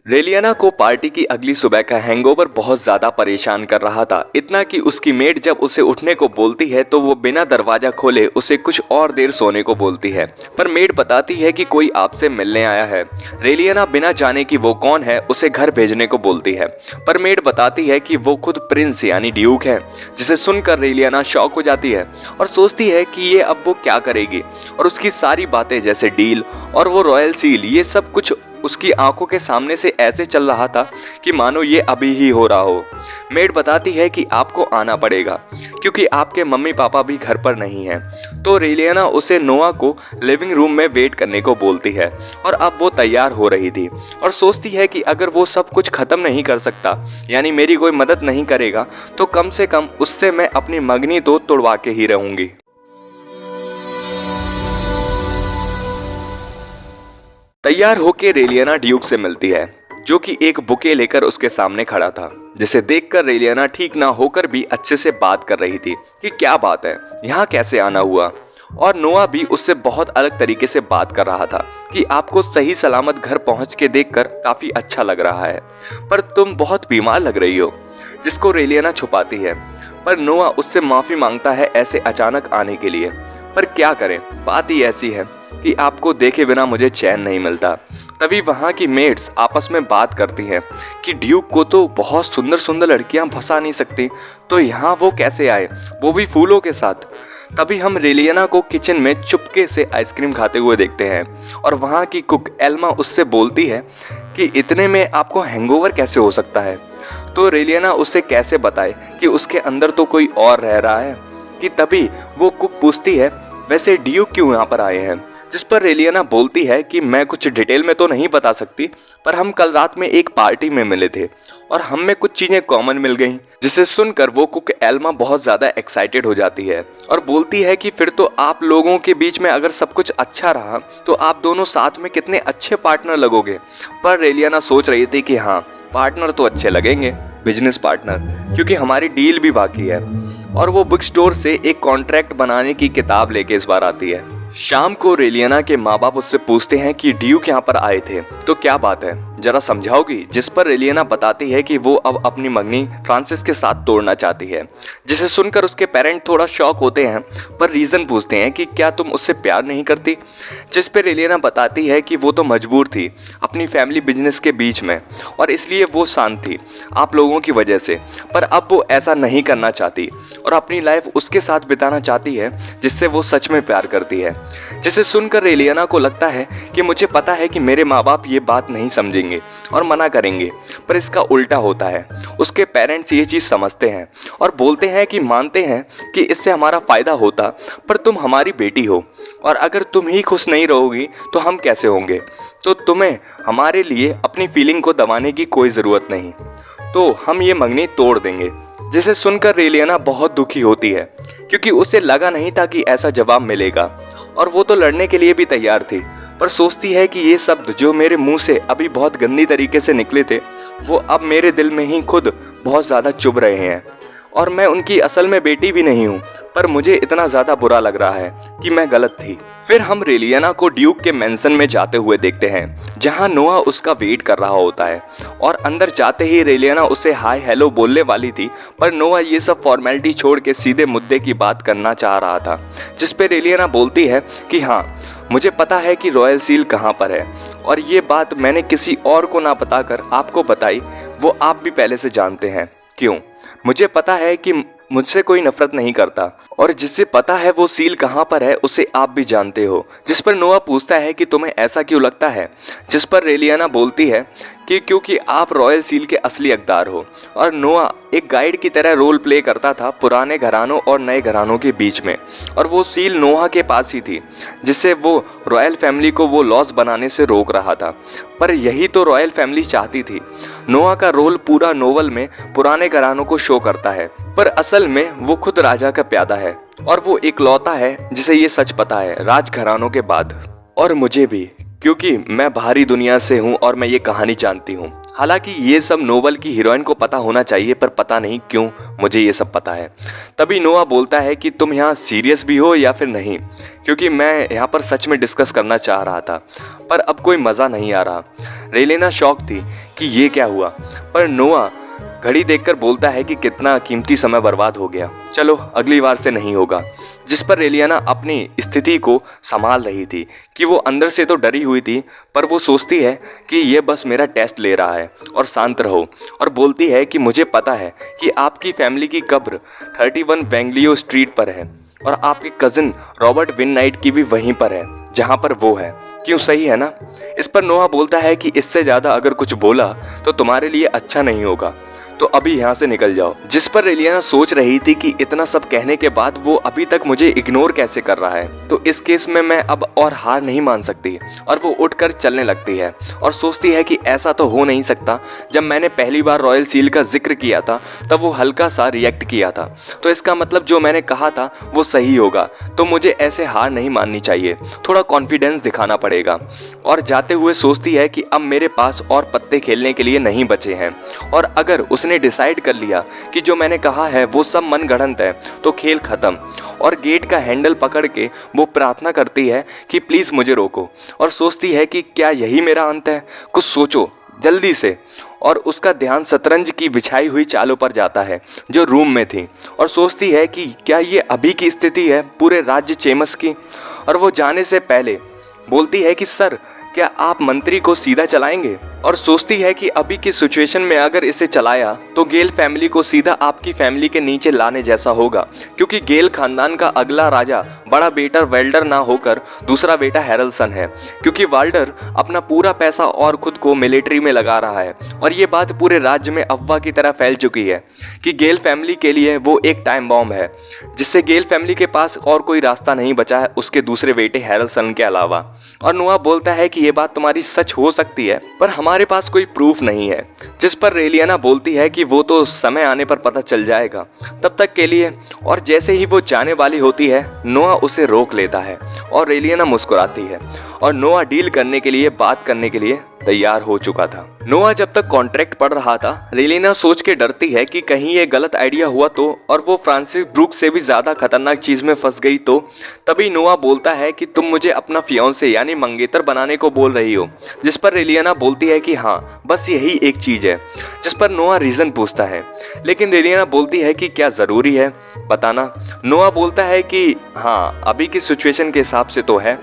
रेलियाना को पार्टी की अगली सुबह का हैंगओवर बहुत ज्यादा परेशान कर रहा था। इतना कि उसकी मेड जब उसे उठने को बोलती है तो वो बिना दरवाजा खोले उसे कुछ और देर सोने को बोलती है, पर मेड बताती है कि कोई आपसे मिलने आया है। रेलियाना बिना जाने कि वो कौन है उसे घर भेजने को बोलती है, पर मेड बताती है कि वो खुद प्रिंस यानी ड्यूक है, जिसे सुनकर रेलियाना शॉक हो जाती है और सोचती है कि ये अब वो क्या करेगी। और उसकी सारी बातें जैसे डील और वो रॉयल सील, ये सब कुछ उसकी आंखों के सामने से ऐसे चल रहा था कि मानो ये अभी ही हो रहा हो। मेड बताती है कि आपको आना पड़ेगा क्योंकि आपके मम्मी पापा भी घर पर नहीं हैं। तो रेलियाना उसे नोआ को लिविंग रूम में वेट करने को बोलती है और अब वो तैयार हो रही थी और सोचती है कि अगर वो सब कुछ खत्म नहीं कर सकता, यानी मेरी कोई मदद नहीं करेगा, तो कम से कम उससे मैं अपनी मंगनी तो तुड़वा के ही रहूंगी। तैयार होकर रेलियाना ड्यूक से मिलती है, जो कि एक बुके लेकर उसके सामने खड़ा था, जिसे देखकर रेलियाना ठीक ना होकर भी अच्छे से बात कर रही थी कि क्या बात है, यहाँ कैसे आना हुआ। और नोआ भी उससे बहुत अलग तरीके से बात कर रहा था कि आपको सही सलामत घर पहुंच के देखकर काफी अच्छा लग रहा है, पर तुम बहुत बीमार लग रही हो, जिसको रेलियाना छुपाती है। पर नोआ उससे माफी मांगता है ऐसे अचानक आने के लिए, पर क्या करें, बात ही ऐसी है कि आपको देखे बिना मुझे चैन नहीं मिलता। तभी वहाँ की मेड्स आपस में बात करती हैं कि ड्यूक को तो बहुत सुंदर सुंदर लड़कियां फंसा नहीं सकती, तो यहाँ वो कैसे आए, वो भी फूलों के साथ। तभी हम रेलियाना को किचन में चुपके से आइसक्रीम खाते हुए देखते हैं और वहाँ की कुक एल्मा उससे बोलती है कि इतने में आपको हैंगओवर कैसे हो सकता है। तो रेलियाना उससे कैसे बताए कि उसके अंदर तो कोई और रह रहा है। कि तभी वो कुक पूछती है, वैसे ड्यूक क्यों यहाँ पर आए हैं। जिस पर रेलियाना बोलती है कि मैं कुछ डिटेल में तो नहीं बता सकती, पर हम कल रात में एक पार्टी में मिले थे और हम में कुछ चीजें कॉमन मिल गईं। जिसे सुनकर वो कुक एल्मा बहुत ज्यादा एक्साइटेड हो जाती है और बोलती है कि फिर तो आप लोगों के बीच में अगर सब कुछ अच्छा रहा तो आप दोनों साथ में कितने अच्छे पार्टनर लगोगे। पर रेलियाना सोच रही थी कि हाँ, पार्टनर तो अच्छे लगेंगे, बिजनेस पार्टनर, क्योंकि हमारी डील भी बाकी है। और वो बुक स्टोर से एक कॉन्ट्रैक्ट बनाने की किताब लेके इस बार आती है। शाम को रेलियाना के माँ बाप उससे पूछते हैं कि ड्यूक यहाँ पर आए थे, तो क्या बात है, जरा समझाओगी। जिस पर रेलियाना बताती है कि वो अब अपनी मंगनी फ्रांसिस के साथ तोड़ना चाहती है। जिसे सुनकर उसके पेरेंट थोड़ा शॉक होते हैं, पर रीजन पूछते हैं कि क्या तुम उससे प्यार नहीं करती। जिस पर रेलियाना बताती है कि वो तो मजबूर थी अपनी फैमिली बिजनेस के बीच में और इसलिए वो शांत थी आप लोगों की वजह से, पर अब वो ऐसा नहीं करना चाहती और अपनी लाइफ उसके साथ बिताना चाहती है जिससे वो सच में प्यार करती है। जिसे सुनकर रेलियाना को लगता है कि मुझे पता है कि मेरे माँ बाप ये बात नहीं समझेंगे और मना करेंगे, पर इसका उल्टा होता है। उसके पेरेंट्स ये चीज़ समझते हैं और बोलते हैं कि मानते हैं कि इससे हमारा फ़ायदा होता, पर तुम हमारी बेटी हो और अगर तुम ही खुश नहीं रहोगी तो हम कैसे होंगे। तो तुम्हें हमारे लिए अपनी फीलिंग को दबाने की कोई ज़रूरत नहीं, तो हम ये मंगनी तोड़ देंगे। जिसे सुनकर रेलियाना बहुत दुखी होती है क्योंकि उसे लगा नहीं था कि ऐसा जवाब मिलेगा और वो तो लड़ने के लिए भी तैयार थी, पर सोचती है कि ये शब्द जो मेरे मुंह से अभी बहुत गंदी तरीके से निकले थे वो अब मेरे दिल में ही खुद बहुत ज़्यादा चुभ रहे हैं और मैं उनकी असल में बेटी भी नहीं हूँ, पर मुझे इतना ज़्यादा बुरा लग रहा है कि मैं गलत थी। फिर हम रेलियाना को ड्यूक के मेंशन में जाते हुए देखते हैं जहां नोआ उसका वेट कर रहा होता है और अंदर जाते ही रेलियाना उसे हाय हेलो बोलने वाली थी, पर नोआ ये सब फॉर्मेलिटी छोड़ के सीधे मुद्दे की बात करना चाह रहा था। जिस पे रेलियाना बोलती है कि हाँ, मुझे पता है कि रॉयल सील कहाँ पर है और ये बात मैंने किसी और को ना बताकर आपको बताई, वो आप भी पहले से जानते हैं। क्यों? मुझे पता है कि मुझसे कोई नफरत नहीं करता और जिसे पता है वो सील कहाँ पर है उसे आप भी जानते हो। जिस पर नोआ पूछता है कि तुम्हें ऐसा क्यों लगता है। जिस पर रेलियाना बोलती है कि क्योंकि आप रॉयल सील के असली हकदार हो। और नोआ एक गाइड की तरह रोल प्ले करता था पुराने घरानों और नए घरानों के बीच में, और वो सील नोआ के पास ही थी जिससे वो रॉयल फैमिली को वो लॉस बनाने से रोक रहा था। पर यही तो रॉयल फैमिली चाहती थी। नोआ का रोल पूरा नोवेल में पुराने घरानों को शो करता है, पर असल में वो खुद राजा का प्यादा है और वो इकलौता है जिसे ये सच पता है राजघरानों के बाद। और मुझे भी, क्योंकि मैं बाहरी दुनिया से हूँ और मैं ये कहानी जानती हूँ। हालांकि ये सब नोवेल की हीरोइन को पता होना चाहिए, पर पता नहीं क्यों मुझे ये सब पता है। तभी नोआ बोलता है कि तुम यहाँ सीरियस भी हो या फिर नहीं, क्योंकि मैं यहाँ पर सच में डिस्कस करना चाह रहा था। पर अब कोई मज़ा नहीं आ रहा। रेलिना शॉक थी कि ये क्या हुआ, पर नोआ घड़ी देखकर बोलता है कि कितना कीमती समय बर्बाद हो गया, चलो अगली बार से नहीं होगा। जिस पर रेलियाना अपनी स्थिति को संभाल रही थी कि वो अंदर से तो डरी हुई थी, पर वो सोचती है कि ये बस मेरा टेस्ट ले रहा है और शांत रहो, और बोलती है कि मुझे पता है कि आपकी फैमिली की कब्र 31 वेंगलियो स्ट्रीट पर है और आपके कज़न रॉबर्ट विन नाइट की भी वहीं पर है जहाँ पर वो है। क्यों, सही है ना? इस पर नोआ बोलता है कि इससे ज़्यादा अगर कुछ बोला तो तुम्हारे लिए अच्छा नहीं होगा, तो अभी यहाँ से निकल जाओ। जिस पर रेलियाना सोच रही थी कि इतना सब कहने के बाद वो अभी तक मुझे इग्नोर कैसे कर रहा है, तो इस केस में मैं अब और हार नहीं मान सकती, और वो उठकर चलने लगती है और सोचती है कि ऐसा तो हो नहीं सकता, जब मैंने पहली बार रॉयल सील का जिक्र किया था तब वो हल्का सा रिएक्ट किया था, तो इसका मतलब जो मैंने कहा था वो सही होगा, तो मुझे ऐसे हार नहीं माननी चाहिए, थोड़ा कॉन्फिडेंस दिखाना पड़ेगा। और जाते हुए सोचती है कि अब मेरे पास और पत्ते खेलने के लिए नहीं बचे हैं, और अगर उसने डिसाइड कर लिया कि जो मैंने कहा है वो सब मनगढ़ंत है तो खेल खत्म। और गेट का हैंडल पकड़ के वो प्रार्थना करती है कि प्लीज़ मुझे रोको, और सोचती है कि क्या यही मेरा अंत है, कुछ सोचो जल्दी से। और उसका ध्यान शतरंज की बिछाई हुई चालों पर जाता है जो रूम में थी, और सोचती है कि क्या ये अभी की स्थिति है पूरे राज्य चेमस की। और वो जाने से पहले बोलती है कि सर, क्या आप मंत्री को सीधा चलाएंगे? और सोचती है कि अभी की सिचुएशन में अगर इसे चलाया तो गेल फैमिली को सीधा आपकी फैमिली के नीचे लाने जैसा होगा, क्योंकि गेल खानदान का अगला राजा बड़ा बेटा वेल्डर ना होकर दूसरा बेटा हैरल्सन है, क्योंकि वाल्डर अपना पूरा पैसा और खुद को मिलिट्री में लगा रहा है। और ये बात पूरे राज्य में अफवाह की तरह फैल चुकी है कि गेल फैमिली के लिए वो एक टाइम बॉम्ब है, जिससे गेल फैमिली के पास और कोई रास्ता नहीं बचा है उसके दूसरे बेटे हैरल्सन के अलावा। और नोआ बोलता है कि ये बात तुम्हारी सच हो सकती है, पर हमारे पास कोई प्रूफ नहीं है। जिस पर रेलियाना बोलती है कि वो तो समय आने पर पता चल जाएगा, तब तक के लिए। और जैसे ही वो जाने वाली होती है, नोआ उसे रोक लेता है और रेलियाना मुस्कुराती है, और नोआ डील करने के लिए, बात करने के लिए तैयार हो चुका था। नोआ जब तक कॉन्ट्रैक्ट पढ़ रहा था, रेलिना सोच के डरती है कि कहीं ये गलत आइडिया हुआ तो, और वो फ्रांसिस ब्रूक से भी ज्यादा खतरनाक चीज में फंस गई तो। तभी नोआ बोलता है कि तुम मुझे अपना फियांसे यानी मंगेतर बनाने को बोल रही हो। जिस पर रेलियाना बोलती है कि हाँ, बस यही एक चीज है। जिस पर नोआ रीजन पूछता है, लेकिन रेलियाना बोलती है कि क्या जरूरी है बताना। नोआ बोलता है कि हाँ, अभी की सिचुएशन के हिसाब से तो है।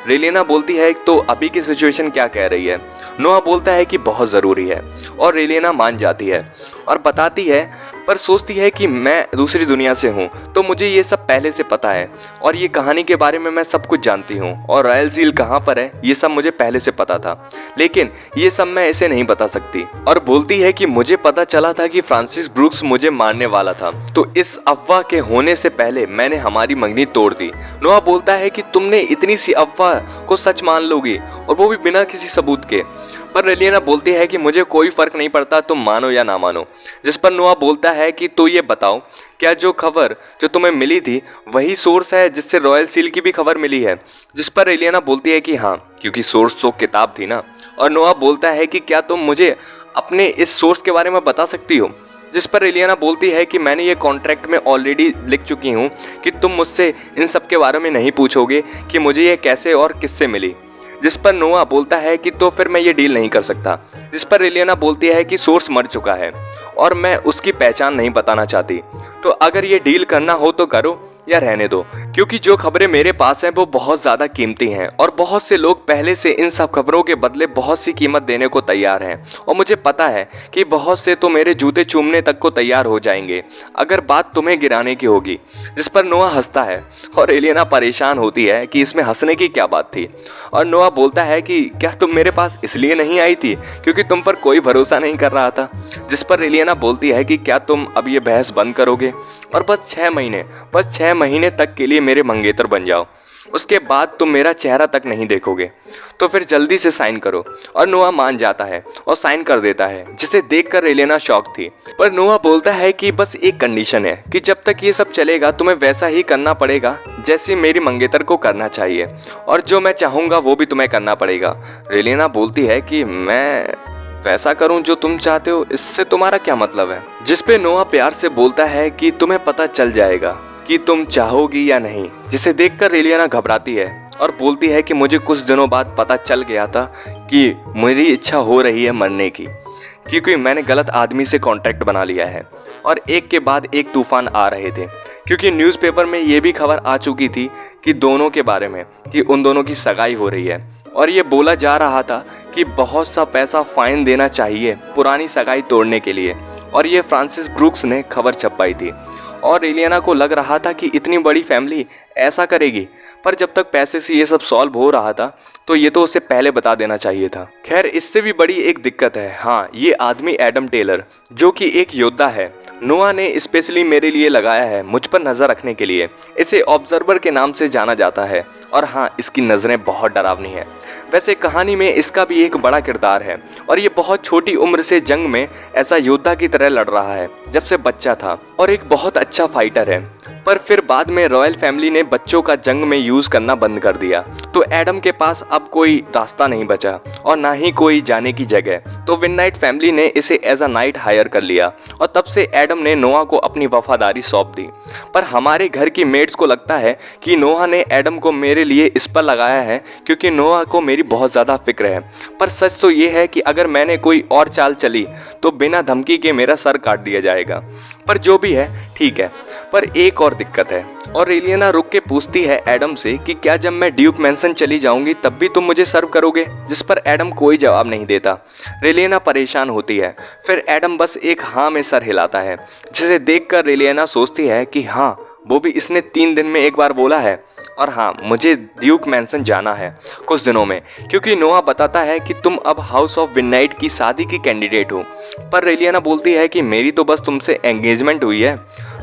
रेलिना बोलती है तो अभी की सिचुएशन क्या कह रही है। नोआ बोलता है कि बहुत ज़रूरी है, और रेलिना मान जाती है और बताती है, पर सोचती है कि मैं दूसरी दुनिया से हूँ तो मुझे ये सब पहले से पता है, और ये कहानी के बारे में मैं सब कुछ जानती हूँ, और रॉयल सील कहाँ पर है ये सब मुझे पहले से पता था, लेकिन ये सब मैं इसे नहीं बता सकती। और बोलती है कि मुझे पता चला था कि फ्रांसिस ब्रूक्स मुझे मारने वाला था, तो इस अफवाह के होने से पहले मैंने हमारी मंगनी तोड़ दी। नोआ बोलता है कि तुमने इतनी सी अफवाह को सच मान लोगी, और वो भी बिना किसी सबूत के। पर रेलिना बोलती है कि मुझे कोई फर्क नहीं पड़ता तुम मानो या ना मानो। जिस पर नोआ बोलता है कि तो ये बताओ, क्या जो खबर जो तुम्हें मिली थी वही सोर्स है जिससे रॉयल सील की भी खबर मिली है? जिस पर रेलिना बोलती है कि हाँ, क्योंकि सोर्स तो किताब थी ना। और नोआ बोलता है कि क्या तुम मुझे अपने इस सोर्स के बारे में बता सकती हो? जिस पर रेलियाना बोलती है कि मैंने ये कॉन्ट्रैक्ट में ऑलरेडी लिख चुकी हूँ कि तुम मुझसे इन सब के बारे में नहीं पूछोगे कि मुझे ये कैसे और किससे मिली। जिस पर नोआ बोलता है कि तो फिर मैं ये डील नहीं कर सकता। जिस पर रेलियाना बोलती है कि सोर्स मर चुका है और मैं उसकी पहचान नहीं बताना चाहती, तो अगर ये डील करना हो तो करो या रहने दो, क्योंकि जो खबरें मेरे पास हैं वो बहुत ज़्यादा कीमती हैं, और बहुत से लोग पहले से इन सब खबरों के बदले बहुत सी कीमत देने को तैयार हैं, और मुझे पता है कि बहुत से तो मेरे जूते चूमने तक को तैयार हो जाएंगे अगर बात तुम्हें गिराने की होगी। जिस पर नोआ हंसता है और रेलिना परेशान होती है कि इसमें हंसने की क्या बात थी। और नोआ बोलता है कि क्या तुम मेरे पास इसलिए नहीं आई थी क्योंकि तुम पर कोई भरोसा नहीं कर रहा था? जिस पर रेलिना बोलती है कि क्या तुम अब ये बहस बंद करोगे और बस 6 महीने तक के लिए मेरे मंगेतर बन जाओ, उसके बाद तुम मेरा चेहरा तक नहीं देखोगे, तो फिर जल्दी से साइन करो। और नोआ मान जाता है और साइन कर देता है, जिसे देखकर रेलिना शॉक थी। पर नोआ बोलता है कि बस एक कंडीशन है कि जब तक ये सब चलेगा तुम्हें वैसा ही करना पड़ेगा जैसे मेरी मंगेतर को करना चाहिए, और जो मैं चाहूँगा वो भी तुम्हें करना पड़ेगा। रेलिना बोलती है कि मैं वैसा करूं जो तुम चाहते हो, इससे तुम्हारा क्या मतलब है? जिस पे नोआ प्यार से बोलता है कि तुम्हें पता चल जाएगा कि तुम चाहोगी या नहीं, जिसे देखकर रेलियाना घबराती है और बोलती है कि मुझे कुछ दिनों बाद पता चल गया था कि मेरी इच्छा हो रही है मरने की, क्योंकि मैंने गलत आदमी से कॉन्ट्रैक्ट बना लिया है। और एक के बाद एक तूफान आ रहे थे, क्योंकि न्यूज़पेपर में ये भी खबर आ चुकी थी कि दोनों के बारे में, कि उन दोनों की सगाई हो रही है। और ये बोला जा रहा था कि बहुत सा पैसा फाइन देना चाहिए पुरानी सगाई तोड़ने के लिए। और ये फ्रांसिस ब्रूक्स ने खबर छपाई थी। और एलियाना को लग रहा था कि इतनी बड़ी फैमिली ऐसा करेगी, पर जब तक पैसे से ये सब सॉल्व हो रहा था तो ये तो उसे पहले बता देना चाहिए था। खैर, इससे भी बड़ी एक दिक्कत है। हाँ, ये आदमी एडम टेलर, जो कि एक योद्धा है, नोआ ने स्पेशली मेरे लिए लगाया है, मुझ पर नज़र रखने के लिए। इसे ऑब्जर्वर के नाम से जाना जाता है। और हाँ, इसकी नज़रें बहुत डरावनी है। वैसे कहानी में इसका भी एक बड़ा किरदार है, और ये बहुत छोटी उम्र से जंग में ऐसा योद्धा की तरह लड़ रहा है जब से बच्चा था, और एक बहुत अच्छा फाइटर है। पर फिर बाद में रॉयल फैमिली ने बच्चों का जंग में यूज करना बंद कर दिया, तो एडम के पास अब कोई रास्ता नहीं बचा और ना ही कोई जाने की जगह। तो विननाइट फैमिली ने इसे एज अ नाइट हायर कर लिया, और तब से एडम ने नोआ को अपनी वफादारी सौंप दी। पर हमारे घर की मेड्स को लगता है कि नोआ ने एडम को मेरे लिए इस पर लगाया है क्योंकि नोआ को मेरी बहुत ज़्यादा फिक्र है। पर सच तो ये है कि अगर मैंने कोई और चाल चली तो बिना धमकी के मेरा सर काट दिया जाएगा। पर जो भी है ठीक है। पर एक और दिक्कत है, और एलियाना रुक के पूछती है एडम से कि क्या जब मैं ड्यूक मैंसन चली जाऊंगी तब भी तुम मुझे सर्व करोगे, जिस पर एडम कोई जवाब नहीं देता। एलियाना परेशान होती है। फिर एडम बस एक हाँ में सर हिलाता है, जिसे देखकर एलियाना सोचती है कि हाँ, वो भी इसने 3 दिन में एक बार बोला है। और हाँ, मुझे ड्यूक मैंसन जाना है कुछ दिनों में, क्योंकि नोआ बताता है कि तुम अब हाउस ऑफ विननाइट की शादी की कैंडिडेट हो। पर एलियाना बोलती है कि मेरी तो बस तुमसे एंगेजमेंट हुई है।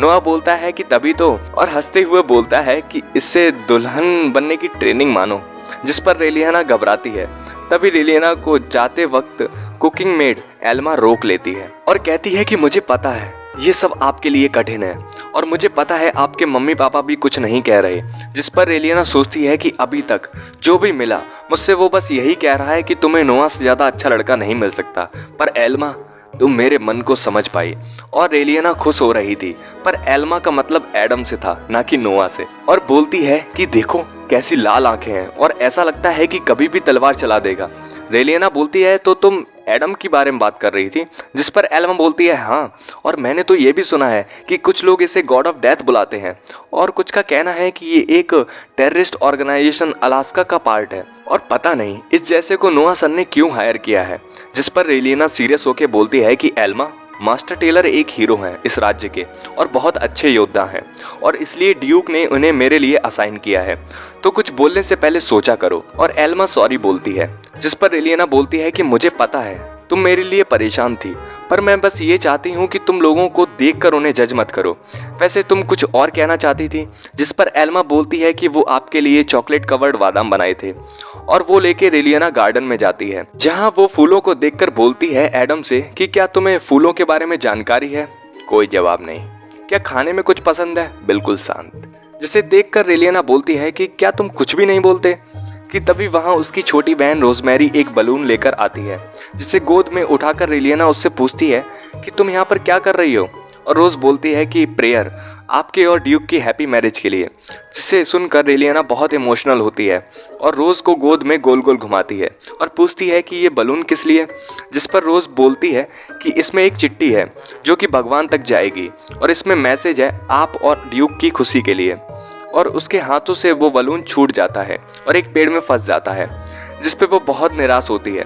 नोआ बोलता है कि तभी तो, और हंसते हुए बोलता है कि इससे दुल्हन बनने की ट्रेनिंग मानो, जिस पर एलियाना घबराती है। तभी एलियाना को जाते वक्त कुकिंग मेड एल्मा रोक लेती है और कहती है कि मुझे पता है ये सब आपके लिए कठिन है, और मुझे पता है आपके मम्मी पापा भी कुछ नहीं कह रहे। जिस पर एलियाना सोचती है कि अभी तक जो भी मिला मुझसे वो बस यही कह रहा है कि तुम्हें नोआ से ज़्यादा अच्छा लड़का नहीं मिल सकता। पर एल्मा, तुम मेरे मन को समझ पाई। और एलियाना खुश हो रही थी, पर एल्मा का मतलब एडम से था, ना कि नोआ से। और बोलती है कि देखो कैसी लाल आंखें हैं, और ऐसा लगता है कि कभी भी तलवार चला देगा। एलियाना बोलती है तो तुम एडम के बारे में बात कर रही थी, जिस पर एल्मा बोलती है हाँ, और मैंने तो ये भी सुना है कि कुछ लोग इसे गॉड ऑफ डेथ बुलाते हैं, और कुछ का कहना है कि ये एक टेररिस्ट ऑर्गेनाइजेशन अलास्का का पार्ट है, और पता नहीं इस जैसे को नोआ सर ने क्यों हायर किया है। जिस पर एलियाना सीरियस होकर बोलती है कि एल्मा, मास्टर टेलर एक हीरो हैं इस राज्य के और बहुत अच्छे योद्धा हैं, और इसलिए ड्यूक ने उन्हें मेरे लिए असाइन किया है, तो कुछ बोलने से पहले सोचा करो। और एल्मा सॉरी बोलती है, जिस पर एलियाना बोलती है कि मुझे पता है तुम मेरे लिए परेशान थी, पर मैं बस ये चाहती हूँ कि तुम लोगों को देखकर उन्हें जज मत करो। वैसे तुम कुछ और कहना चाहती थी। जिस पर एल्मा बोलती है कि वो आपके लिए चॉकलेट कवर्ड बादाम बनाए थे, और वो लेके एलियाना गार्डन में जाती है, जहाँ वो फूलों को देखकर बोलती है एडम से कि क्या तुम्हें फूलों के बारे में जानकारी है। कोई जवाब नहीं। क्या खाने में कुछ पसंद है। बिल्कुल शांत। जिसे देखकर एलियाना बोलती है कि क्या तुम कुछ भी नहीं बोलते। कि तभी वहाँ उसकी छोटी बहन रोजमेरी एक बलून लेकर आती है, जिसे गोद में उठाकर एलियाना उससे पूछती है कि तुम यहाँ पर क्या कर रही हो। और रोज बोलती है कि प्रेयर आपके और ड्यूक की हैप्पी मैरिज के लिए। जिसे सुनकर एलियाना बहुत इमोशनल होती है और रोज को गोद में गोल गोल घुमाती है और पूछती है कि ये बलून किस लिए। जिस पर रोज बोलती है कि इसमें एक चिट्ठी है जो कि भगवान तक जाएगी, और इसमें मैसेज है आप और ड्यूक की खुशी के लिए। और उसके हाथों से वो बलून छूट जाता है और एक पेड़ में फंस जाता है, जिस पे वो बहुत निराश होती है।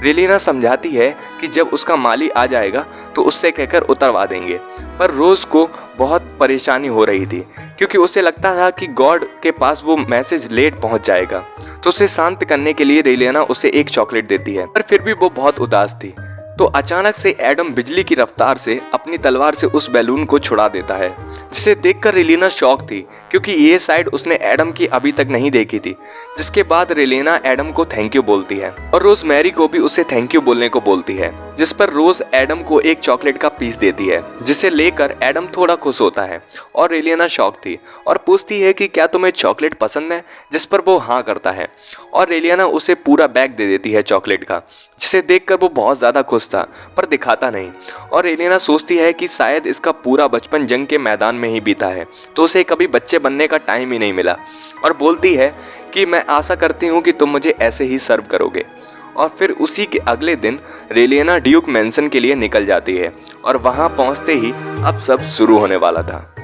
एलियाना समझाती है कि जब उसका माली आ जाएगा तो उससे कहकर उतरवा देंगे, पर रोज को बहुत परेशानी हो रही थी क्योंकि उसे लगता था कि गॉड के पास वो मैसेज लेट पहुंच जाएगा। तो उसे शांत करने के लिए एलियाना उसे एक चॉकलेट देती है, पर फिर भी वो बहुत उदास थी। तो अचानक से एडम बिजली की रफ्तार से अपनी तलवार से उस बैलून को छुड़ा देता है, जिसे देखकर एलियाना शॉक थी क्योंकि ये साइड उसने एडम की अभी तक नहीं देखी थी। जिसके बाद एलियाना एडम को थैंक यू बोलती है और रोज मैरी को भी उसे थैंक यू बोलने को बोलती है, जिस पर रोज एडम को एक चॉकलेट का पीस देती है, जिसे लेकर एडम थोड़ा खुश होता है। और एलियाना शॉक थी और पूछती है कि क्या तुम्हें चॉकलेट पसंद है, जिस पर वो हाँ करता है और रेलियाना उसे पूरा बैग दे देती है चॉकलेट का, जिसे देखकर वो बहुत ज़्यादा खुश था पर दिखाता नहीं। और रेलियाना सोचती है कि शायद इसका पूरा बचपन जंग के मैदान में ही बीता है, तो उसे कभी बच्चे बनने का टाइम ही नहीं मिला। और बोलती है कि मैं आशा करती हूँ कि तुम मुझे ऐसे ही सर्व करोगे। और फिर उसी के अगले दिन रेलियाना ड्यूक मैंसन के लिए निकल जाती है और वहाँ पहुँचते ही अब सब शुरू होने वाला था।